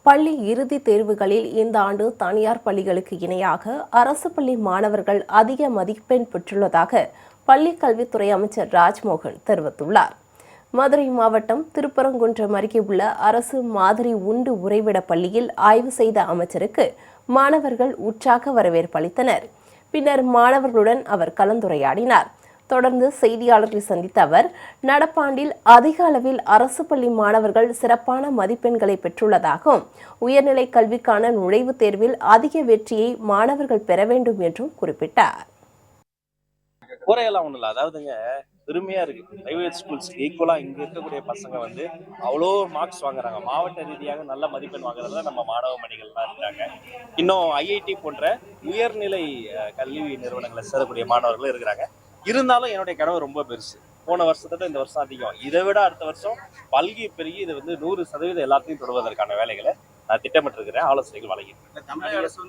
பள்ளி இறுதித் தேர்வுகளில் இந்த ஆண்டு தனியார் பள்ளிகளுக்கு இணையாக அரசு பள்ளி மாணவர்கள் அதிக மதிப்பெண் பெற்றுள்ளதாக பள்ளிக் கல்வித்துறை அமைச்சர் ராஜ்மோகன் தெரிவித்துள்ளார். மதுரை மாவட்டம் திருப்பரங்குன்றம் அருகே உள்ள அரசு மாதிரி உண்டு உறைவிட பள்ளியில் ஆய்வு செய்த அமைச்சருக்கு மாணவர்கள் உற்சாக வரவேற்பு அளித்தனர். பின்னர் மாணவர்களுடன் அவர் கலந்துரையாடினார். தொடர்ந்து செய்தியாளர்களை சந்தித்த அவர், நடப்பாண்டில் அதிக அளவில் அரசு பள்ளி மாணவர்கள் சிறப்பான மதிப்பெண்களை பெற்றுள்ளதாகவும், உயர்நிலை கல்விக்கான நுழைவுத் தேர்வில் அதிக வெற்றியை மாணவர்கள் பெற வேண்டும் என்றும் குறிப்பிட்டார். குறையெல்லாம் ஒன்றும் இல்லை. அதாவதுங்க, பெருமையா இருக்கு. பிரைவேட் ஸ்கூல்ஸ் ஈக்குவலா இங்க இருக்கக்கூடிய பசங்க அவ்வளோ மார்க்ஸ் வாங்குறாங்க. மாவட்ட ரீதியாக நல்ல மதிப்பெண் வாங்குறதுல நம்ம மாணவ மணிகள்லாம் இருக்காங்க. இன்னும் ஐஐடி போன்ற உயர்நிலை கல்வி நிறுவனங்களை சேரக்கூடிய மாணவர்களும் இருக்கிறாங்க. இருந்தாலும் என்னுடைய கனவு ரொம்ப பெருசு. போன வருஷத்தோட இந்த வருஷம் அதிகம். இதை விட அடுத்த வருஷம் பல்கி பெருகி இது 100% எல்லாத்தையும் தொடுவதற்கான வேலைகளை நான் திட்டமிட்டு இருக்கிறேன். ஆலோசனைகள் வழங்கியிருக்கேன். தமிழக அரசு